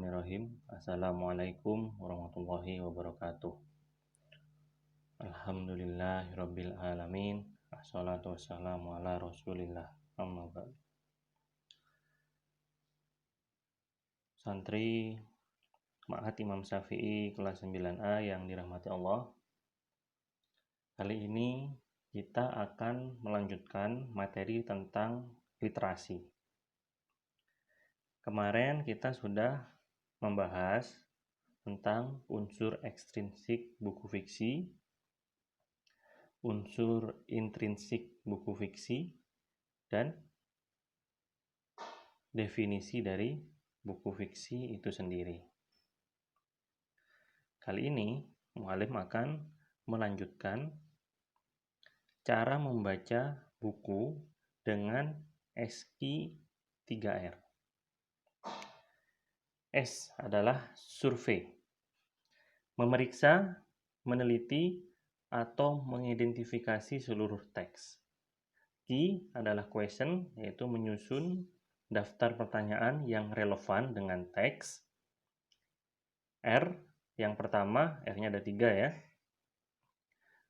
Bismillahirrahmanirrahim. Assalamualaikum warahmatullahi wabarakatuh. Alhamdulillahirabbil alamin. Assalatu wassalamu ala Rasulillah. Amma ba'd. Santri Ma'had Imam Syafi'i kelas 9A yang dirahmati Allah. Kali ini kita akan melanjutkan materi tentang literasi. Kemarin kita sudah membahas tentang unsur ekstrinsik buku fiksi, unsur intrinsik buku fiksi, dan definisi dari buku fiksi itu sendiri. Kali ini, mu'alim akan melanjutkan cara membaca buku dengan SQ 3R. S adalah survei, memeriksa, meneliti, atau mengidentifikasi seluruh teks. Q adalah question, yaitu menyusun daftar pertanyaan yang relevan dengan teks. R, yang pertama, R-nya ada 3 ya.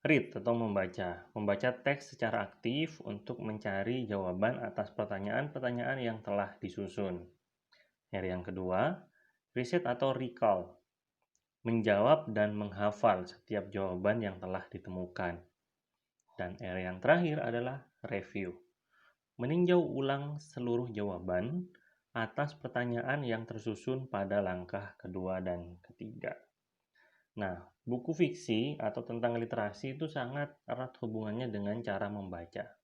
Read atau membaca teks secara aktif untuk mencari jawaban atas pertanyaan-pertanyaan yang telah disusun. R yang kedua, riset atau recall, menjawab dan menghafal setiap jawaban yang telah ditemukan. Dan R yang terakhir adalah review, meninjau ulang seluruh jawaban atas pertanyaan yang tersusun pada langkah kedua dan ketiga. Nah, buku fiksi atau tentang literasi itu sangat erat hubungannya dengan cara membaca.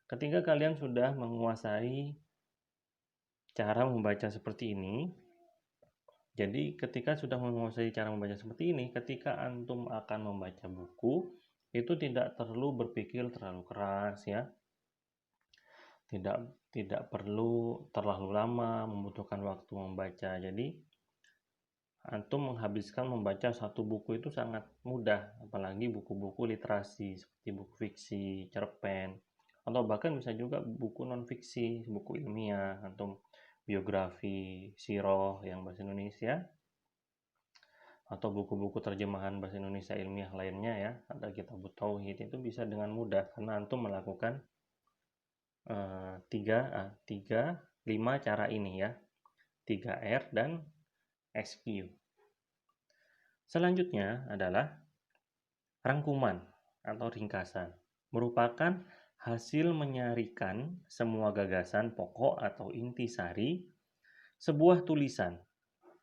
Ketika kalian sudah menguasai cara membaca seperti ini, jadi ketika sudah menguasai cara membaca seperti ini, ketika antum akan membaca buku, itu tidak perlu berpikir terlalu keras ya. Tidak perlu terlalu lama membutuhkan waktu membaca. Jadi antum menghabiskan membaca satu buku itu sangat mudah, apalagi buku-buku literasi seperti buku fiksi, cerpen, atau bahkan bisa juga buku non-fiksi, buku ilmiah, atau biografi, sirah yang bahasa Indonesia, atau buku-buku terjemahan bahasa Indonesia ilmiah lainnya ya, ada kitab tauhid, itu bisa dengan mudah karena antum melakukan 5 cara ini ya, 3R dan SQ. Selanjutnya adalah rangkuman atau ringkasan, merupakan hasil menyarikan semua gagasan pokok atau intisari sebuah tulisan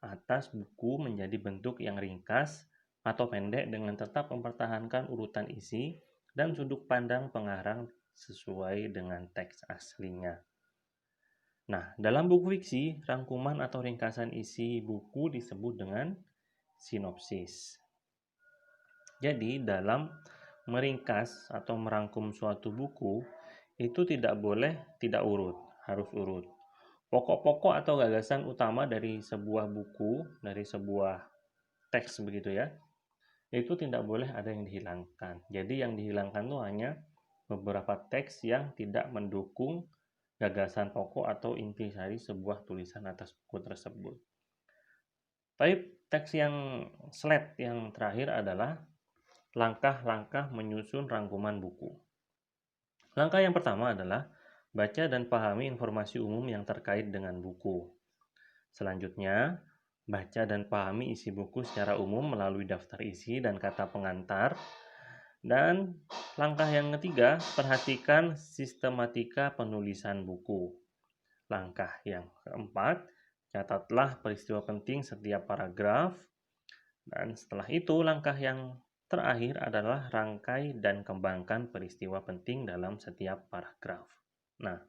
atas buku menjadi bentuk yang ringkas atau pendek dengan tetap mempertahankan urutan isi dan sudut pandang pengarang sesuai dengan teks aslinya. Nah, dalam buku fiksi, rangkuman atau ringkasan isi buku disebut dengan sinopsis. Jadi, dalam meringkas atau merangkum suatu buku, itu tidak boleh tidak urut, harus urut. Pokok-pokok atau gagasan utama dari sebuah buku, dari sebuah teks begitu ya, itu tidak boleh ada yang dihilangkan. Jadi yang dihilangkan itu hanya beberapa teks yang tidak mendukung gagasan pokok atau intisari sebuah tulisan atas buku tersebut. Tapi teks yang slide yang terakhir adalah langkah-langkah menyusun rangkuman buku. Langkah yang pertama adalah baca dan pahami informasi umum yang terkait dengan buku. Selanjutnya, baca dan pahami isi buku secara umum melalui daftar isi dan kata pengantar. Dan langkah yang ketiga, perhatikan sistematika penulisan buku. Langkah yang keempat, catatlah peristiwa penting setiap paragraf. Dan setelah itu, langkah yang terakhir adalah rangkai dan kembangkan peristiwa penting dalam setiap paragraf. Nah,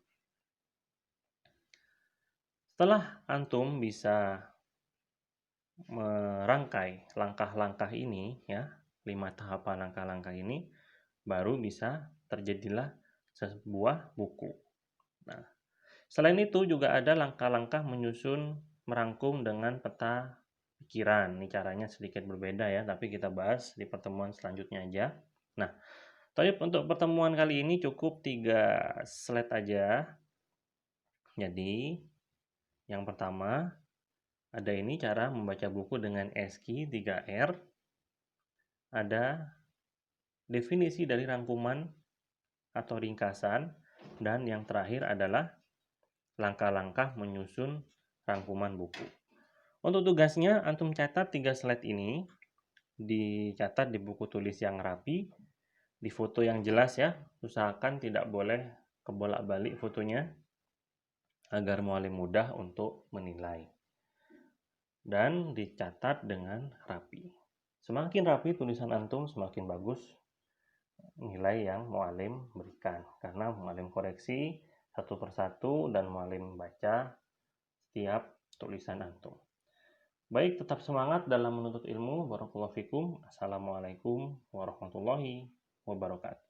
setelah antum bisa merangkai langkah-langkah ini ya, 5 tahapan langkah-langkah ini, baru bisa terjadilah sebuah buku. Nah, selain itu juga ada langkah-langkah menyusun merangkum dengan peta pikiran. Ini caranya sedikit berbeda ya, tapi kita bahas di pertemuan selanjutnya aja. Nah, tapi untuk pertemuan kali ini cukup 3 slide aja. Jadi, yang pertama, Ada ini cara membaca buku dengan ESKI 3R. Ada definisi dari rangkuman atau ringkasan. Dan yang terakhir adalah langkah-langkah menyusun rangkuman buku. Untuk tugasnya, antum catat 3 slide ini. Dicatat di buku tulis yang rapi, di foto yang jelas ya. Usahakan tidak boleh kebolak-balik fotonya agar mualim mudah untuk menilai. Dan dicatat dengan rapi. Semakin rapi tulisan antum, semakin bagus nilai yang mualim berikan. Karena mualim koreksi satu persatu dan mualim baca setiap tulisan antum. Baik, tetap semangat dalam menuntut ilmu. Barakallahu fikum. Assalamualaikum warahmatullahi wabarakatuh.